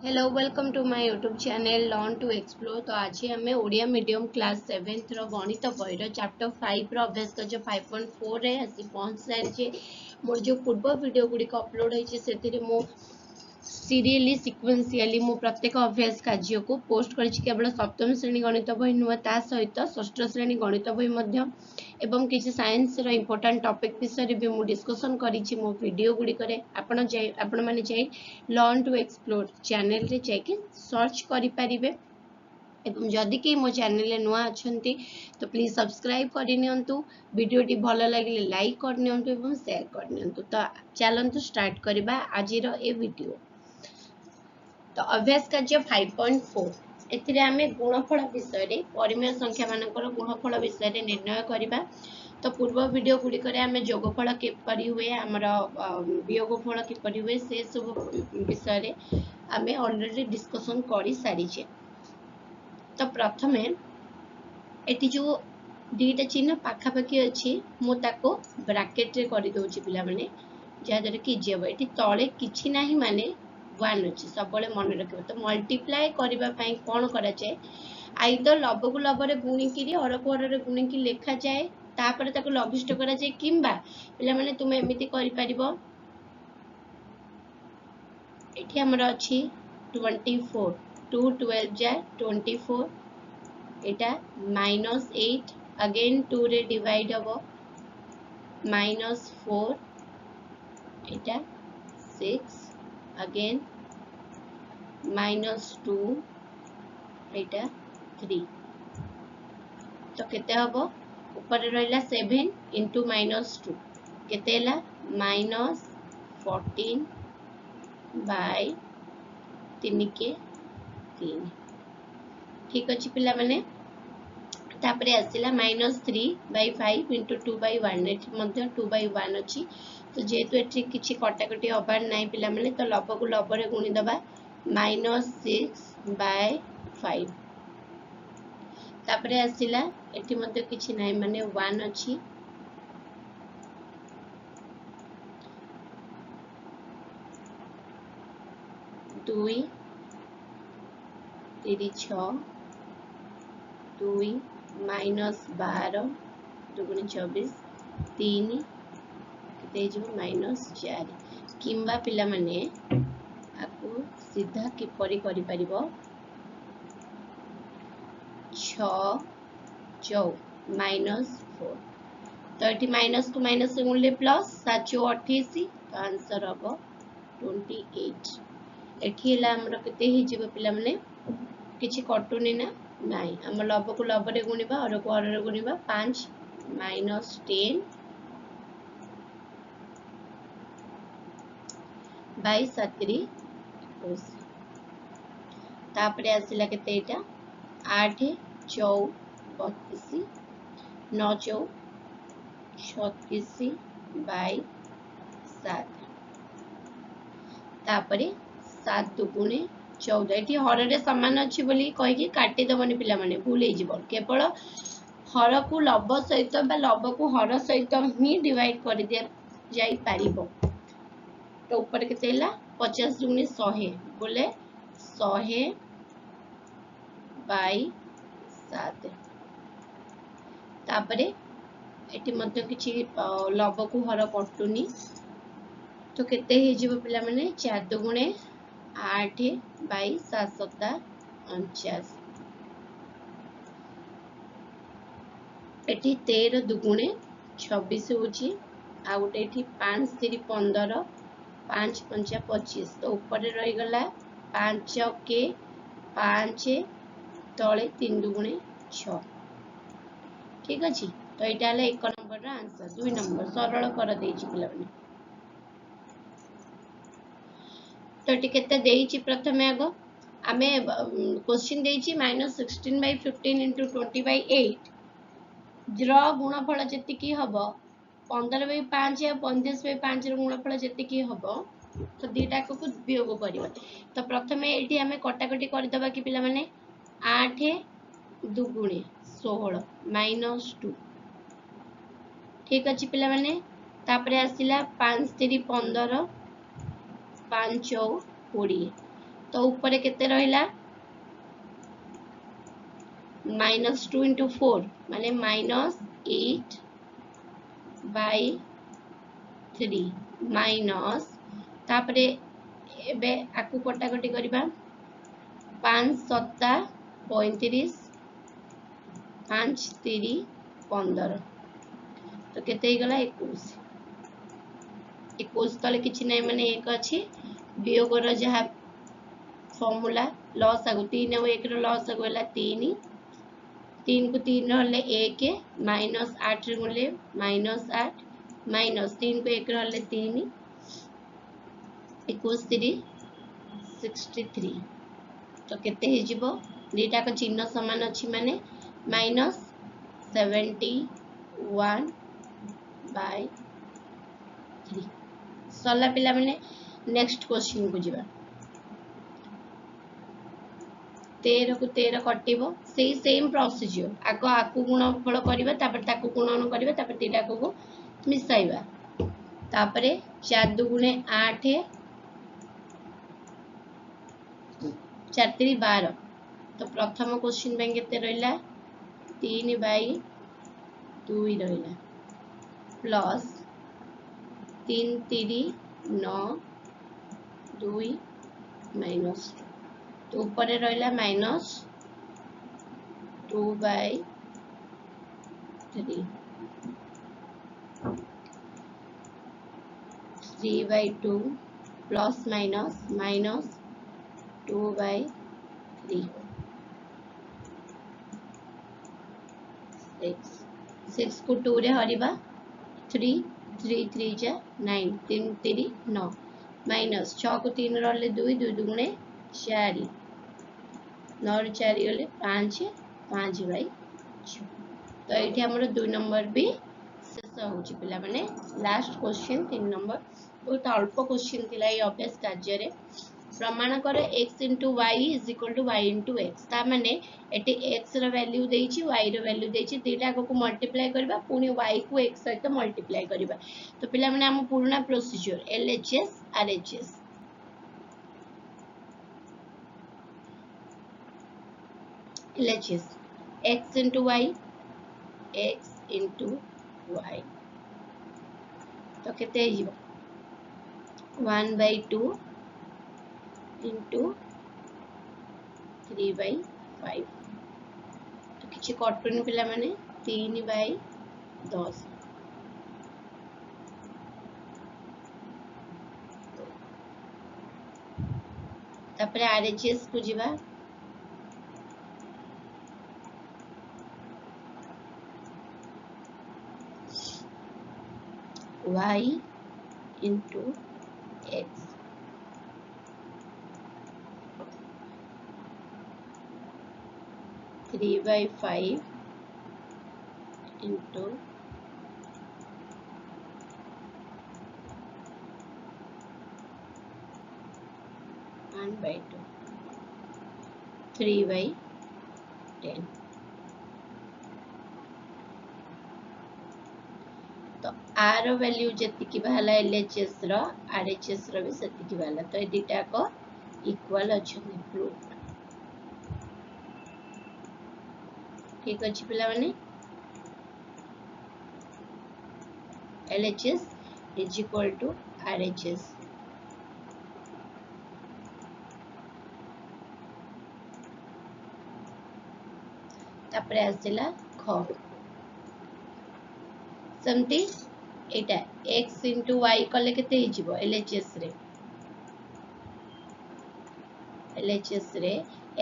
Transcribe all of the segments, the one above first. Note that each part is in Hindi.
Hello welcome to my YouTube channel learn to explore. तो आज आम ओडिया मीडियम क्लास 7th गणित बही चैप्टर 5 अभ्यास कर 5.4 रे आसी पहुंच सारी। मोर जो पूर्व वीडियो गुड़िक अपलोड होती से मो सीरियली सिक्वेंशियली मु प्रत्येक अभ्यास कार्य को पोस्ट कर केवल सप्तम श्रेणी गणित बही नुह ता सहित षष्ठ श्रेणी गणित बही एवं किसी साइंस रो इम्पोर्टेंट टॉपिक विषय भी मु डिस्कशन करी मो वीडियो गुड़िक आपण मैंने जाई लर्न टू एक्सप्लोर चैनल रे जाके सर्च करि परिबे। एवं जदि कि मो चैनल नुआ अच्छंती तो प्लीज सब्सक्राइब करनियंतु। वीडियोटी भल लगे लाइक करनियंतु एवं शेयर करनियंतु। तो चलंतु स्टार्ट करबा आजिर ए वीडियो। तो अभ्यास कार्य 5.4 एथिरे आमे गुणफल विषय रे परिमेय संख्या मानकर गुणफल विषय रे निर्णय करिबा। तो पूर्व वीडियो गुड़िक आम जोगफल किपरि हुए आमर वियोगफल किपरि हुए से सब विषय आम ऑलरेडी डिस्कशन कर सारीचे। तो प्रथमे एटी जो दीटा चिन्ह पाखापाखि अच्छी मुझको ब्राकेट रे कर दउची पिला माने जहाँद्वारा कि इजी ये तले किसी ना माने 1 अच्छी सब मन रख। तो मल्टीप्लाए करने कौन कराए आइदर लब को लब रे गुणिकी हर को हर गुणिकी लेखा जाए तापर ताको लघिष्ठ करा जाए किंबा पिला माने तुम एमिति करि परिबो। एठी हमर अछि 24 2 12 जा 24 एटा -8 अगेन 2 रे डिवाइड हबो -4 एटा 6 अगेन -2 एटा 3 तो केते हबो ऊपर रहिला 7 इंटू -2 केते ला -14 बाय 3 के 3। ठीक अछि पिला माने तापरे आसिला -3 बाय 5 इंटू 2 बाय 1 एठी मध्ये 2 बाय 1 अछि। तो जेतु एठी किछि कटाकटी हबार नाही पिला माने तो लब को लब रे गुणी दबा -6 बाय 5 तापरे आसिला एठी मध्ये किछि नाही माने 1 अछि। दुई 3 6 2 -12 दुगुणी 24 3 -4 किंबा पिला माने आपको सीधा किपरि करि परिबो 6 4 -4 तो ये माइनस को माइनस से गुणले प्लस 7 4 28 तो आंसर हम 28। एठी हला हमर केते हि जिवो पिला माने किछि कटुनी ना नाही हम लब को लब रे गुणिबा और को और रे गुणिबा 5 -10 बाय 7 21 तापरे आसिला केते एटा 8 4 32 9 4 36 बाय 7 तापरे 7 दुगुणे 14 एठी हर रे समान अछि बोली कहि कि काटी दबनी पिला माने भूल हे जिवो केवल हर को लब सहित बा लब को हर सहित ही डिवाइड कर दिया जाई पारिबो। तो ऊपर केते ला 50 दुगुणे 100 बोले 100 बाय 7 तापरे एटी मध्ये किछि लब को हर कटुनी तो केते हे जिवो पिला माने 4 दुगुणे 8 बाय 7 7 49 एटी 13 दुगुणे 26 होची आ गोटे एठी 5 3 15 5 5 25 तो ऊपर रही गला 5 के 5 तले 3 दुगुणे 6। ठीक अछि तो एटा हला 1 नंबर रा आंसर। 2 नंबर सरल कर देछि पिला माने तो एटी केते देछि प्रथमे आगो आमे क्वेश्चन देछि -16 बाय 15 इंटू 20 बाय 8 ड्र गुणफल जति की हबो 15 बाय 5 या 35 बाय 5 रो गुणफल जति की हबो तो दीटा को वियोग करिवो। तो प्रथमे एठी हमें कटाकटी कर दबा कि पिला माने 8 दुगुणे 16 -2 ठीक अछि पिला माने तापरे आसिला 5 3 15 5 4 20 तो ऊपर केते रहिला -2 × 4 माने -8/3 माइनस तापरे एबे आकु कटाकटी करबा 5 7 35 5 3 15 तो केते ही गला 21 21 तले किछि नै माने 1 अछि वियोग रो जहा फॉर्मूला लॉस आगु 3 और 1 रो लॉस आगु होला 3 3 को 3 रहले 1 -8 रे गुणले -8 माइनस 3 को 1 रहले 3 21 3 63 तो केते हे जिवो दीटा को चिन्ह समान अछि माने -71/3 सला पिला माने नेक्स्ट क्वेश्चन को जिबा 13 को 13 कटिबो सेही सेम प्रोसीजर आको आकु गुणनफल करिबा तापर ताकु गुणन करिबा तापर तीटा को मिसाइबा तापर 4 दुगुणे 8 4 3 12 तो प्रथम क्वेश्चन में केते रहला 3/2 रहला प्लस 3 3 9 2 माइनस तो ऊपर रहला -2/3 3/2 प्लस माइनस -2/3 6 को 2 रे हरिबा 3 3 3 जा 9 3 3 9 माइनस 6 को 3 रहले 2 2 दुगुणे 4 9 रे 4 गले 5 5/6 तो एठी हमर 2 नंबर भी शेष होची पिला माने लास्ट क्वेश्चन 3 नंबर बहुत अल्प क्वेश्चन थिला ए अभ्यास कार्य रे प्रमाण कर x * y = y * x ता माने एटी x रो वैल्यू देछि y रो वैल्यू देछि तीटा को मल्टीप्लाई करबा पुनी y को x सहित मल्टीप्लाई करबा तो पिला माने हम पुराना procedure LHS RHS LHS x * y तो केते हिबो 1/2 * 3/5 तो किछि कटुनी पिला माने 3/10 तापरे RHS को जिबा y * x 3/5 into 1/2 3/10 तो r वैल्यू जति की भाला LHS रो RHS रो भी सति की भाला तो ए दुटा को इक्वल अछन प्रूफ ठीक अछि पिला माने LHS = RHS तापरे आसिला ख समती एटा x * y कले केते हि जिवो LHS रे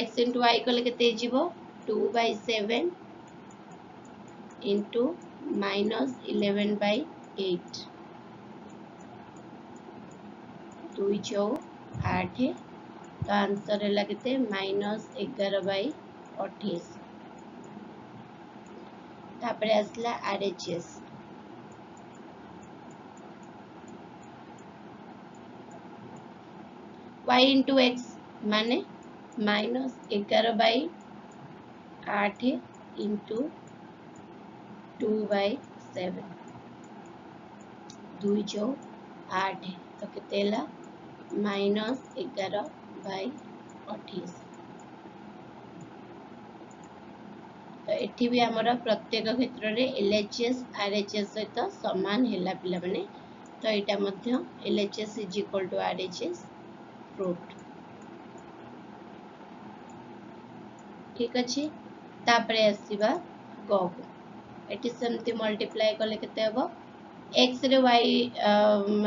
x * y कले केते हि जिवो 2/7 into -11/8 2 4 8 तो आंसर है केते -11/28 तापरे आसला RHS y * x माने -11/8 into 2/7 2 4 8 तो केतेला -11/28 28 तो एठी भी हमर प्रत्येक क्षेत्र रे LHS RHS सहित समान हैला पिला माने तो एटा मध्य LHS is equal to RHS फ्रूट ठीक अछि तापरे आसीबा ग को एठी सेमति मल्टीप्लाई करले केते हबो x रे y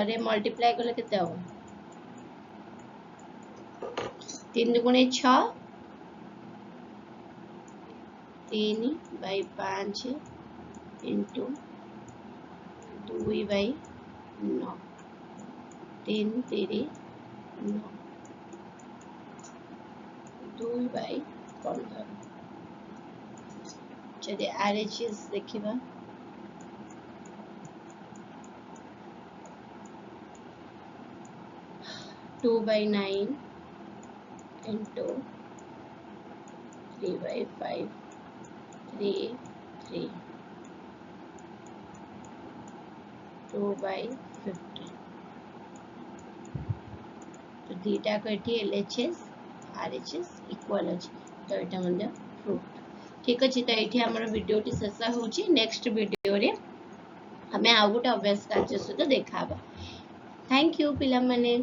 रे मल्टीप्लाई करले केते हबो 3 गुणे 6 3 बाई 5 इंटू 2 बाई 9 3 3 9 2 बाई 15 चलिए RHS देखिबा 2 बाई 9 इंटू 3 बाई 5 3 3 2 बाई 50 तो दीटा को एठी LHS RHS इक्वल अछि तो एटा मध्य फ्रूट ठीक अछि तो एठी हमर वीडियो टी शेष होछि नेक्स्ट वीडियो रे हमें आ गोटे अभ्यास कार्य सहित देखाबा थैंक यू पिला माने।